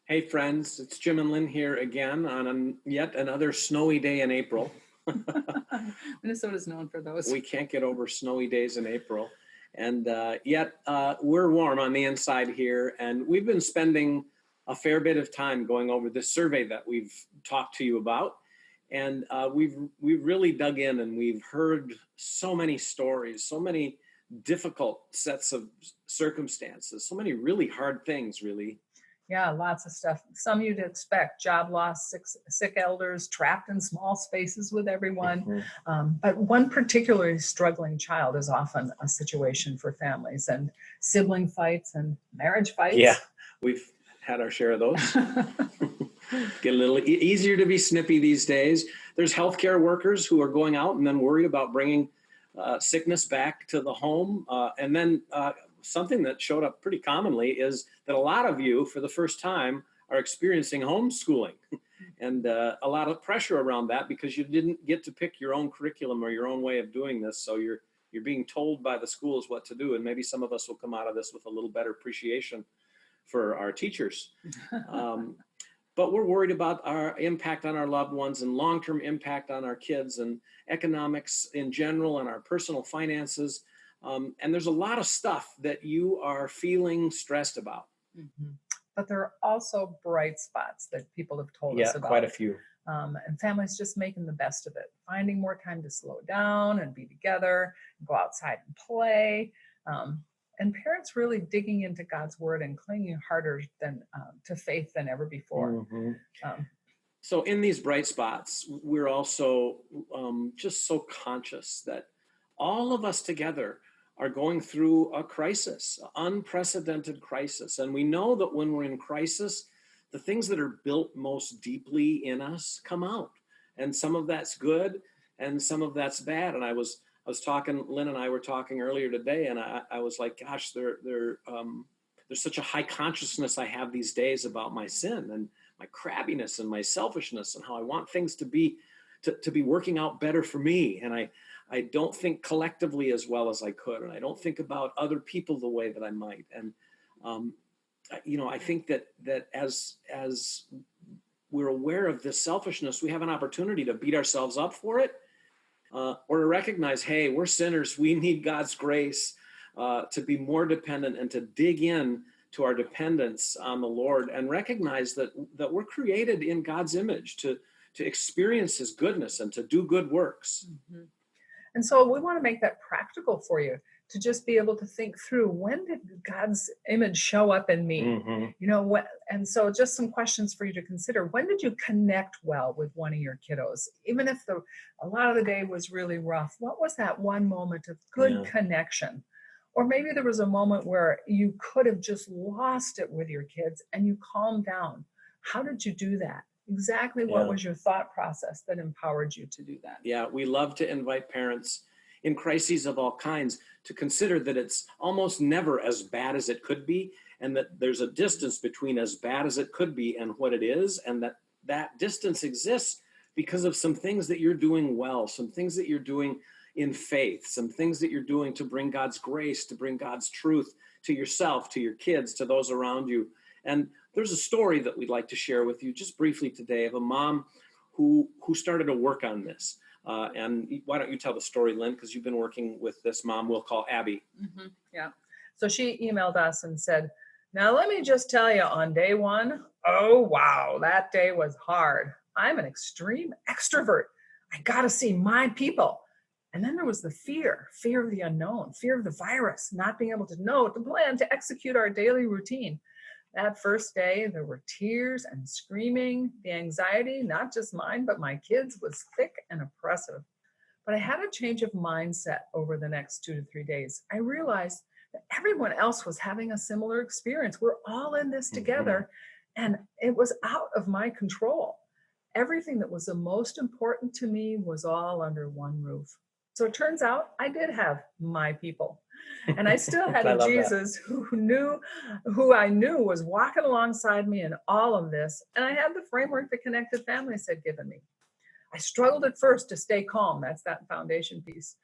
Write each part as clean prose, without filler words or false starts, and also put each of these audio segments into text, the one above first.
Hey friends, it's Jim and Lynn here again on yet another snowy day in April. Minnesota's known for those. We can't get over snowy days in April. And yet we're warm on the inside here. And we've been spending a fair bit of time going over this survey that we've talked to you about. And we've really dug in and we've heard so many stories, so many difficult sets of circumstances, so many really hard things, really. Yeah, lots of stuff. Some you'd expect: job loss, sick elders, trapped in small spaces with everyone. Mhm. But one particularly struggling child is often a situation for families, and sibling fights and marriage Yeah, fights. we've had our share of those. Get a little easier to be snippy these days. There's healthcare workers who are going out and then worried about bringing sickness back to the home. And then something that showed up pretty commonly is that a lot of you, for the first time, are experiencing homeschooling and a lot of pressure around that because you didn't get to pick your own curriculum or your own way of doing this. So you're being told by the schools what to do. And maybe some of us will come out of this with a little better appreciation for our teachers. Um, but we're worried about our impact on our loved ones and long-term impact on our kids and economics in general and our personal finances. And there's a lot of stuff that you are feeling stressed about. Mhm. But there are also bright spots that people have told Yeah, us quite a about. few. And families just making the best of it, finding more time to slow down and be together, go outside and play. Um, and parents really digging into God's word and clinging harder to faith than ever before. Mhm. Um, So in these bright spots, we're also just so conscious that all of us together are going through a crisis, unprecedented crisis. And we know that when we're in crisis, the things that are built most deeply in us come out. And some of that's good and some of that's bad. And I was talking, Lynn and I were talking earlier today, and I was like, gosh, there's such a high consciousness I have these days about my sin and my crabbiness and my selfishness and how I want things to be working out better for me. And I don't think collectively as well as I could. And I don't think about other people the way that I might. And, um, I think that as we're aware of this selfishness, we have an opportunity to beat ourselves up for it, or to recognize, hey, we're sinners. We need God's grace to be more dependent and to dig in to our dependence on the Lord and recognize that we're created in God's image to experience His goodness and to do good works. mhm. And so we want to make that practical for you to just be able to think through, when did God's image show up in me? Mm-hmm. What, and so just some questions for you to consider. When did you connect well with one of your kiddos? Even if a lot of the day was really rough, what was that one moment of good Yeah. connection? Or maybe there was a moment where you could have just lost it with your kids and you calmed down. How did you do that? Exactly what Yeah. was your thought process that empowered you to do that? Yeah, we love to invite parents in crises of all kinds to consider that it's almost never as bad as it could be, and that there's a distance between as bad as it could be and what it is, and that distance exists because of some things that you're doing well, some things that you're doing in faith, some things that you're doing to bring God's grace, to bring God's truth to yourself, to your kids, to those around you. And there's a story that we'd like to share with you just briefly today of a mom who started to work on this. And why don't you tell the story, Lynn, because you've been working with this mom we'll call Abby. Yeah. So she emailed us and said, "Now, let me just tell you, on day one, oh, wow, that day was hard. I'm an extreme extrovert. I got to see my people." And then there was the fear of the unknown, fear of the virus, not being able to know, to plan, to execute our daily routine. That first day, there were tears and screaming. The anxiety, not just mine, but my kids, was thick and oppressive. But I had a change of mindset over the next 2 to 3 days. I realized that everyone else was having a similar experience. We're all in this Mm-hmm. together, and it was out of my control. Everything that was the most important to me was all under one roof. So it turns out I did have my people. And I still had I a love that. Jesus who I knew was walking alongside me in all of this. And I had the framework that Connected Families had given me. I struggled at first to stay calm. That's that foundation piece.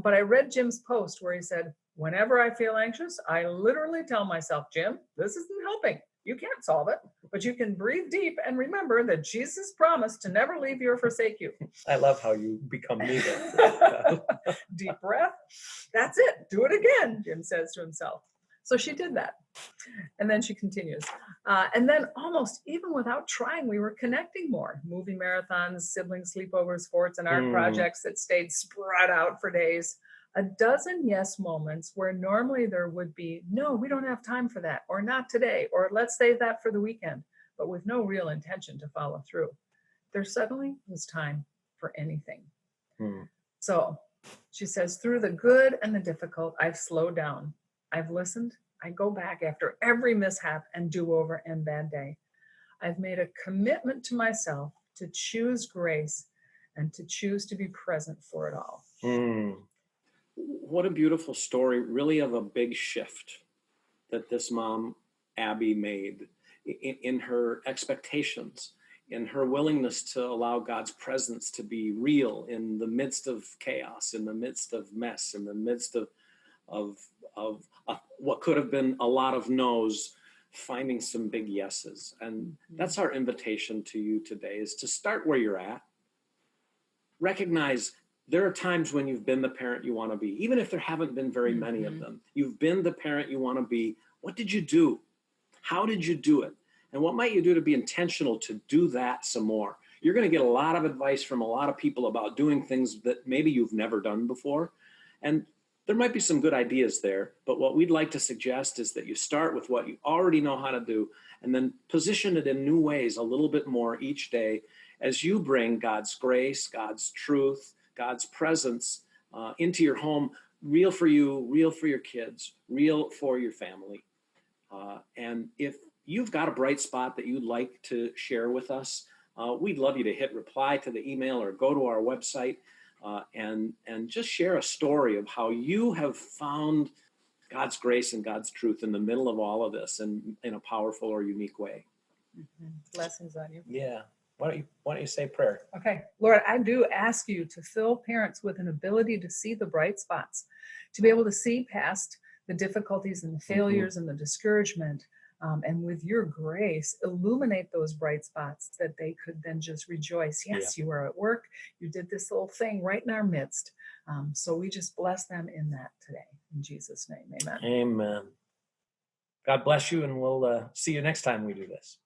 But I read Jim's post where he said, "Whenever I feel anxious, I literally tell myself, Jim, this isn't helping. You can't solve it, but you can breathe deep and remember that Jesus promised to never leave you or forsake you. I love how you become me there. Deep breath. That's it. Do it again, Jim says to himself. So she did that. And then she continues. And then almost even without trying, we were connecting more. Movie marathons, sibling sleepovers, sports, and art projects that stayed spread out for days. A dozen yes moments where normally there would be, no, we don't have time for that, or not today, or let's save that for the weekend, but with no real intention to follow through. There suddenly was time for anything. So she says, through the good and the difficult, I've slowed down. I've listened. I go back after every mishap and do-over and bad day. I've made a commitment to myself to choose grace and to choose to be present for it all. What a beautiful story, really, of a big shift that this mom, Abby, made in her expectations, in her willingness to allow God's presence to be real in the midst of chaos, in the midst of mess, in the midst of what could have been a lot of no's, finding some big yeses. And that's our invitation to you today, is to start where you're at. Recognize there are times when you've been the parent you want to be, even if there haven't been very many of them. You've been the parent you want to be. What did you do? How did you do it? And what might you do to be intentional to do that some more? You're going to get a lot of advice from a lot of people about doing things that maybe you've never done before. And there might be some good ideas there, but what we'd like to suggest is that you start with what you already know how to do and then position it in new ways a little bit more each day as you bring God's grace, God's truth, God's presence into your home, real for you, real for your kids, real for your family. And if you've got a bright spot that you'd like to share with us, we'd love you to hit reply to the email or go to our website and just share a story of how you have found God's grace and God's truth in the middle of all of this in a powerful or unique way. Blessings on you. Yeah. Why don't you say prayer? Okay. Lord, I do ask you to fill parents with an ability to see the bright spots, to be able to see past the difficulties and the failures and the discouragement, and with your grace, illuminate those bright spots that they could then just rejoice. Yes, you are at work. You did this little thing right in our midst. So we just bless them in that today. In Jesus' name, amen. Amen. God bless you, and we'll see you next time we do this.